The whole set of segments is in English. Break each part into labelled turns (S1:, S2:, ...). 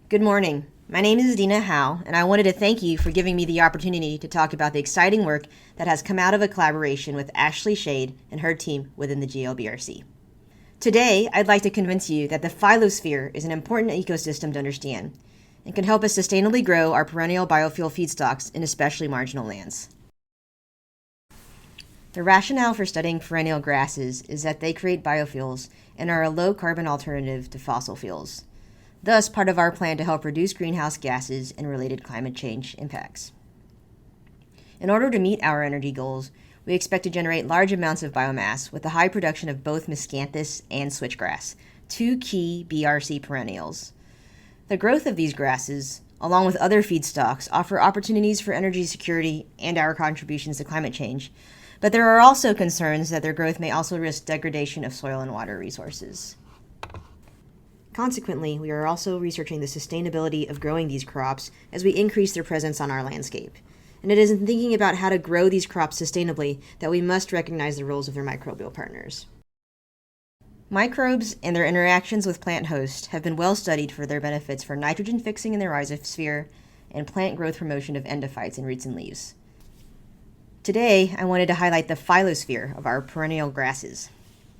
S1: Good morning. My name is Adina Howe, and I wanted to thank you for giving me the opportunity to talk about the exciting work that has come out of a collaboration with Ashley Shade and her team within the GLBRC. Today, I'd like to convince you that the phyllosphere is an important ecosystem to understand and can help us sustainably grow our perennial biofuel feedstocks in especially marginal lands. The rationale for studying perennial grasses is that they create biofuels and are a low-carbon alternative to fossil fuels, thus part of our plan to help reduce greenhouse gases and related climate change impacts. In order to meet our energy goals, we expect to generate large amounts of biomass with the high production of both miscanthus and switchgrass, two key BRC perennials. The growth of these grasses, along with other feedstocks, offer opportunities for energy security and our contributions to climate change, but there are also concerns that their growth may also risk degradation of soil and water resources. Consequently, we are also researching the sustainability of growing these crops as we increase their presence on our landscape. And it is in thinking about how to grow these crops sustainably that we must recognize the roles of their microbial partners. Microbes and their interactions with plant hosts have been well studied for their benefits for nitrogen fixing in the rhizosphere and plant growth promotion of endophytes in roots and leaves. Today, I wanted to highlight the phyllosphere of our perennial grasses.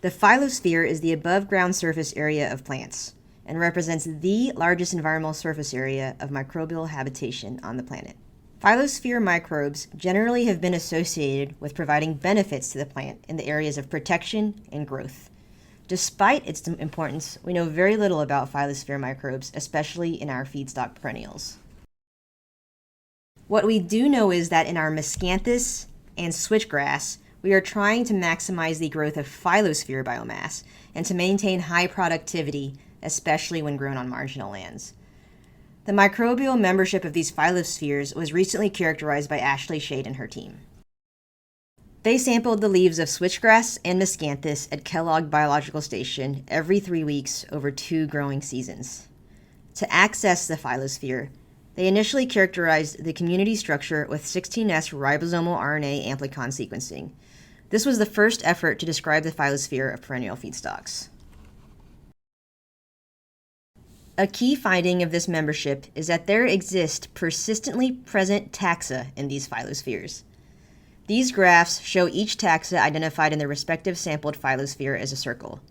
S1: The phyllosphere is the above-ground surface area of plants and represents the largest environmental surface area of microbial habitation on the planet. Phyllosphere microbes generally have been associated with providing benefits to the plant in the areas of protection and growth. Despite its importance, we know very little about phyllosphere microbes, especially in our feedstock perennials. What we do know is that in our miscanthus and switchgrass, we are trying to maximize the growth of phyllosphere biomass and to maintain high productivity, especially when grown on marginal lands. The microbial membership of these phyllospheres was recently characterized by Ashley Shade and her team. They sampled the leaves of switchgrass and miscanthus at Kellogg Biological Station every 3 weeks over 2 growing seasons. To access the phyllosphere, they initially characterized the community structure with 16S ribosomal RNA amplicon sequencing. This was the first effort to describe the phyllosphere of perennial feedstocks. A key finding of this membership is that there exist persistently present taxa in these phyllospheres. These graphs show each taxa identified in their respective sampled phyllosphere as a circle.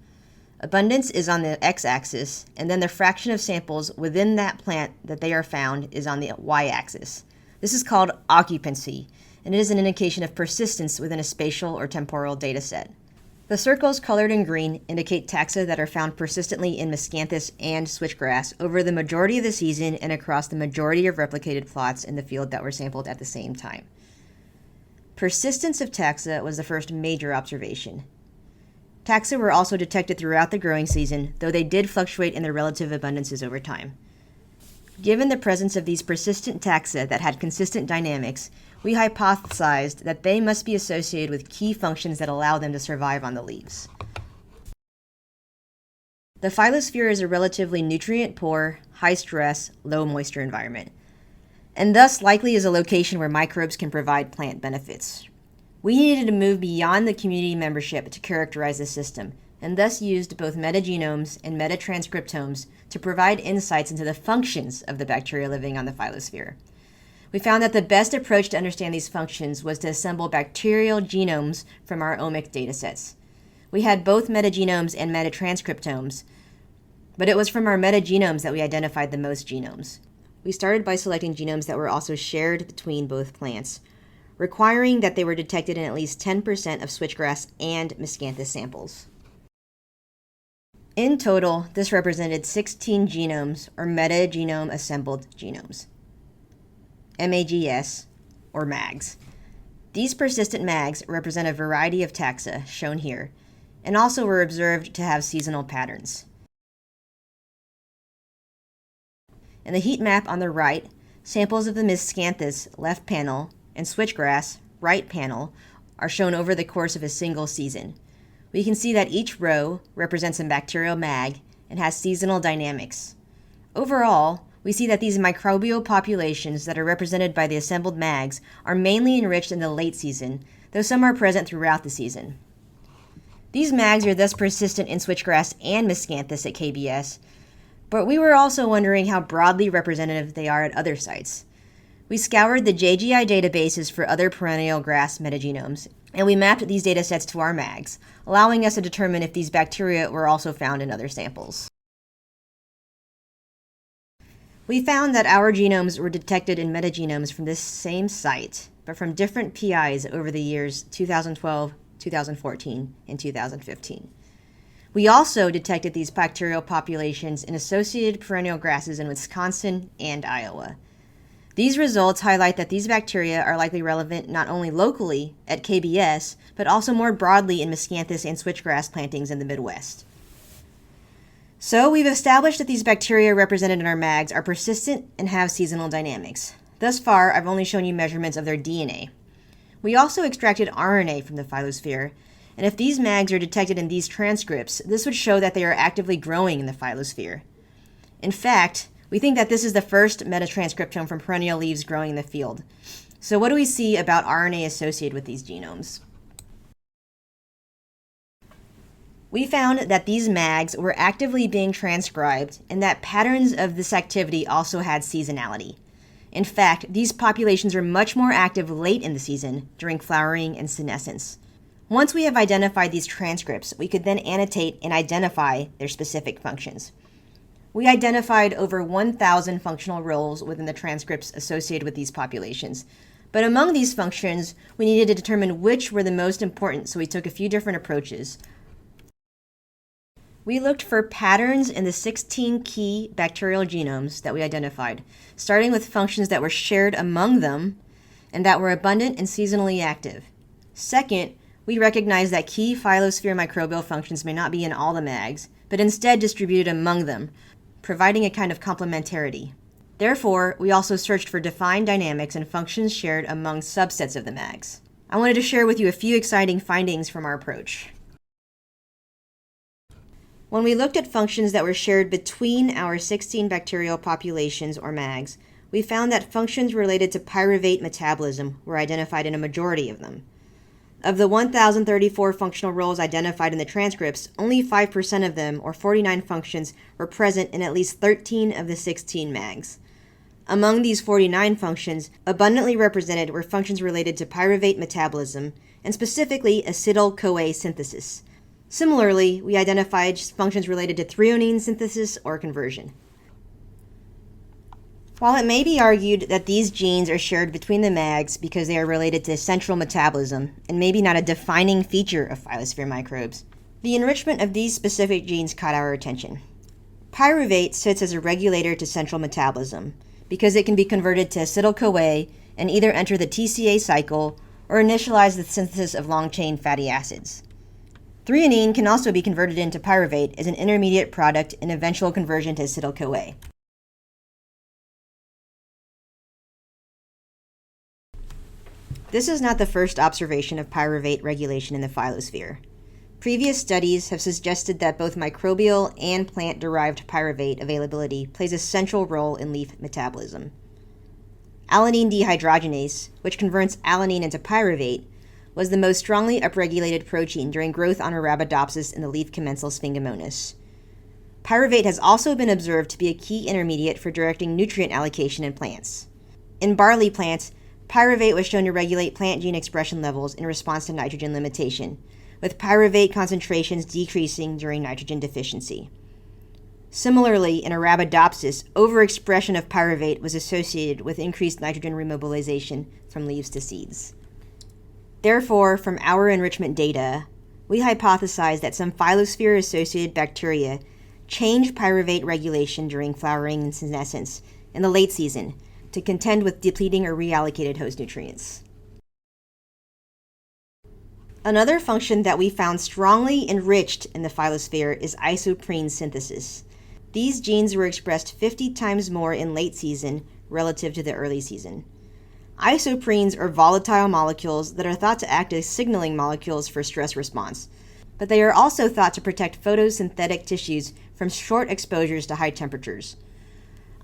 S1: Abundance is on the x-axis, and then the fraction of samples within that plant that they are found is on the y-axis. This is called occupancy, and it is an indication of persistence within a spatial or temporal data set. The circles colored in green indicate taxa that are found persistently in miscanthus and switchgrass over the majority of the season and across the majority of replicated plots in the field that were sampled at the same time. Persistence of taxa was the first major observation. Taxa were also detected throughout the growing season, though they did fluctuate in their relative abundances over time. Given the presence of these persistent taxa that had consistent dynamics, we hypothesized that they must be associated with key functions that allow them to survive on the leaves. The phyllosphere is a relatively nutrient-poor, high-stress, low-moisture environment, and thus likely is a location where microbes can provide plant benefits. We needed to move beyond the community membership to characterize the system, and thus used both metagenomes and metatranscriptomes to provide insights into the functions of the bacteria living on the phyllosphere. We found that the best approach to understand these functions was to assemble bacterial genomes from our omic datasets. We had both metagenomes and metatranscriptomes, but it was from our metagenomes that we identified the most genomes. We started by selecting genomes that were also shared between both plants, requiring that they were detected in at least 10% of switchgrass and miscanthus samples. In total, this represented 16 genomes, or metagenome assembled genomes. MAGS, or MAGs. These persistent MAGs represent a variety of taxa, shown here, and also were observed to have seasonal patterns. In the heat map on the right, samples of the miscanthus, left panel, and switchgrass, right panel, are shown over the course of a single season. We can see that each row represents a bacterial MAG and has seasonal dynamics. Overall, we see that these microbial populations that are represented by the assembled MAGs are mainly enriched in the late season, though some are present throughout the season. These MAGs are thus persistent in switchgrass and miscanthus at KBS, But we were also wondering how broadly representative they are at other sites. We scoured the JGI databases for other perennial grass metagenomes, and we mapped these datasets to our mags, allowing us to determine if these bacteria were also found in other samples. We found that our genomes were detected in metagenomes from this same site, but from different PIs over the years 2012, 2014, and 2015. We also detected these bacterial populations in associated perennial grasses in Wisconsin and Iowa. These results highlight that these bacteria are likely relevant not only locally at KBS, but also more broadly in miscanthus and switchgrass plantings in the Midwest. So we've established that these bacteria represented in our mags are persistent and have seasonal dynamics. Thus far, I've only shown you measurements of their DNA. We also extracted RNA from the phyllosphere, and if these mags are detected in these transcripts, this would show that they are actively growing in the phyllosphere. In fact, we think that this is the first metatranscriptome from perennial leaves growing in the field. So what do we see about RNA associated with these genomes? We found that these mags were actively being transcribed and that patterns of this activity also had seasonality. In fact, these populations are much more active late in the season during flowering and senescence. Once we have identified these transcripts, we could then annotate and identify their specific functions. We identified over 1,000 functional roles within the transcripts associated with these populations. But among these functions, we needed to determine which were the most important, so we took a few different approaches. We looked for patterns in the 16 key bacterial genomes that we identified, starting with functions that were shared among them and that were abundant and seasonally active. Second, we recognized that key phyllosphere microbial functions may not be in all the mags, but instead distributed among them, providing a kind of complementarity. Therefore, we also searched for defined dynamics and functions shared among subsets of the mags. I wanted to share with you a few exciting findings from our approach. When we looked at functions that were shared between our 16 bacterial populations or mags, we found that functions related to pyruvate metabolism were identified in a majority of them. Of the 1,034 functional roles identified in the transcripts, only 5% of them, or 49 functions, were present in at least 13 of the 16 mags. Among these 49 functions, abundantly represented were functions related to pyruvate metabolism, and specifically acetyl-CoA synthesis. Similarly, we identified functions related to threonine synthesis or conversion. While it may be argued that these genes are shared between the mags because they are related to central metabolism and maybe not a defining feature of phyllosphere microbes, the enrichment of these specific genes caught our attention. Pyruvate sits as a regulator to central metabolism because it can be converted to acetyl-CoA and either enter the TCA cycle or initialize the synthesis of long-chain fatty acids. Threonine can also be converted into pyruvate as an intermediate product in eventual conversion to acetyl-CoA. This is not the first observation of pyruvate regulation in the phyllosphere. Previous studies have suggested that both microbial and plant-derived pyruvate availability plays a central role in leaf metabolism. Alanine dehydrogenase, which converts alanine into pyruvate, was the most strongly upregulated protein during growth on Arabidopsis in the leaf commensal Sphingomonas. Pyruvate has also been observed to be a key intermediate for directing nutrient allocation in plants. In barley plants, pyruvate was shown to regulate plant gene expression levels in response to nitrogen limitation, with pyruvate concentrations decreasing during nitrogen deficiency. Similarly, in Arabidopsis, overexpression of pyruvate was associated with increased nitrogen remobilization from leaves to seeds. Therefore, from our enrichment data, we hypothesized that some phyllosphere-associated bacteria change pyruvate regulation during flowering and senescence in the late season to contend with depleting or reallocated host nutrients. Another function that we found strongly enriched in the phyllosphere is isoprene synthesis. These genes were expressed 50 times more in late season relative to the early season. Isoprenes are volatile molecules that are thought to act as signaling molecules for stress response, but they are also thought to protect photosynthetic tissues from short exposures to high temperatures.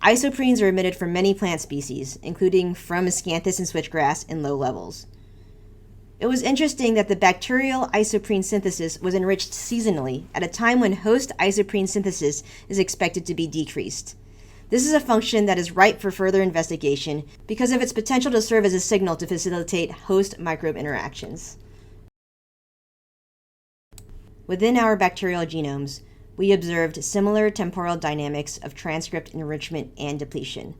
S1: Isoprenes are emitted from many plant species, including from miscanthus and switchgrass in low levels. It was interesting that the bacterial isoprene synthesis was enriched seasonally at a time when host isoprene synthesis is expected to be decreased. This is a function that is ripe for further investigation because of its potential to serve as a signal to facilitate host-microbe interactions. Within our bacterial genomes, we observed similar temporal dynamics of transcript enrichment and depletion.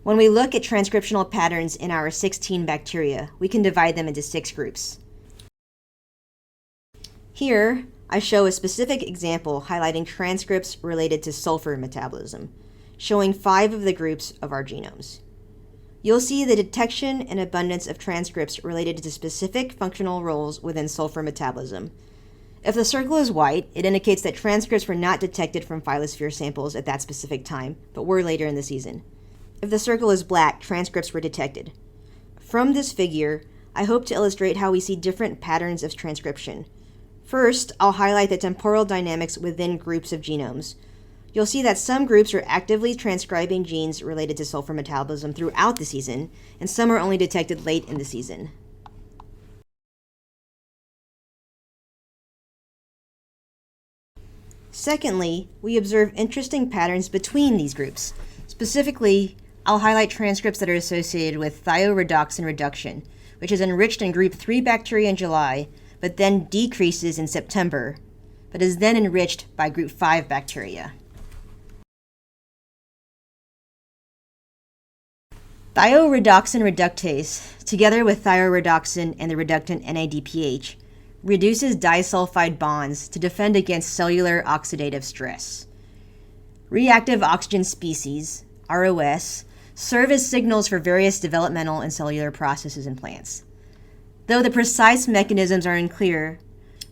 S1: When we look at transcriptional patterns in our 16 bacteria, we can divide them into 6 groups. Here, I show a specific example highlighting transcripts related to sulfur metabolism, showing 5 of the groups of our genomes. You'll see the detection and abundance of transcripts related to specific functional roles within sulfur metabolism. If the circle is white, it indicates that transcripts were not detected from phyllosphere samples at that specific time, but were later in the season. If the circle is black, transcripts were detected. From this figure, I hope to illustrate how we see different patterns of transcription. First, I'll highlight the temporal dynamics within groups of genomes. You'll see that some groups are actively transcribing genes related to sulfur metabolism throughout the season, and some are only detected late in the season. Secondly, we observe interesting patterns between these groups. Specifically, I'll highlight transcripts that are associated with thioredoxin reduction, which is enriched in group 3 bacteria in July, but then decreases in September, but is then enriched by group 5 bacteria. Thioredoxin reductase, together with thioredoxin and the reductant NADPH, reduces disulfide bonds to defend against cellular oxidative stress. Reactive oxygen species, ROS, serve as signals for various developmental and cellular processes in plants. Though the precise mechanisms are unclear,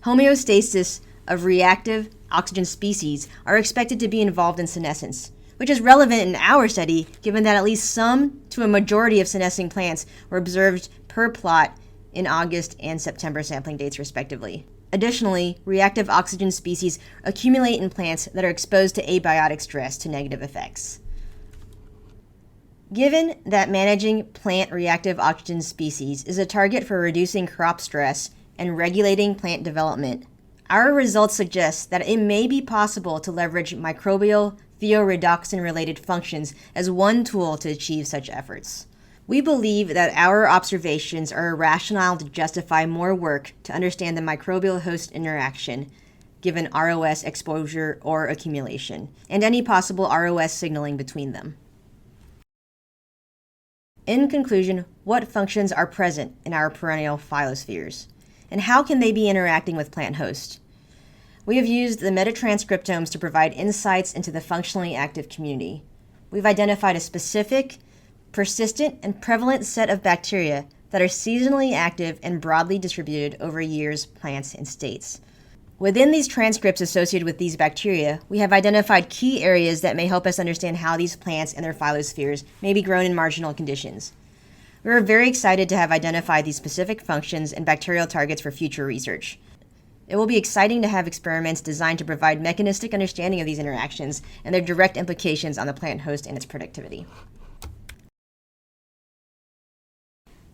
S1: homeostasis of reactive oxygen species are expected to be involved in senescence, which is relevant in our study given that at least some to a majority of senescing plants were observed per plot in August and September sampling dates respectively. Additionally, reactive oxygen species accumulate in plants that are exposed to abiotic stress to negative effects. Given that managing plant reactive oxygen species is a target for reducing crop stress and regulating plant development, our results suggest that it may be possible to leverage microbial thioredoxin-related functions as one tool to achieve such efforts. We believe that our observations are a rationale to justify more work to understand the microbial-host interaction given ROS exposure or accumulation, and any possible ROS signaling between them. In conclusion, what functions are present in our perennial phyllospheres, and how can they be interacting with plant hosts? We have used the metatranscriptomes to provide insights into the functionally active community. We've identified a specific, persistent, and prevalent set of bacteria that are seasonally active and broadly distributed over years, plants, and states. Within these transcripts associated with these bacteria, we have identified key areas that may help us understand how these plants and their phyllospheres may be grown in marginal conditions. We are very excited to have identified these specific functions and bacterial targets for future research. It will be exciting to have experiments designed to provide mechanistic understanding of these interactions and their direct implications on the plant host and its productivity.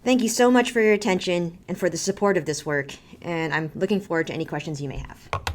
S1: Thank you so much for your attention and for the support of this work, and I'm looking forward to any questions you may have.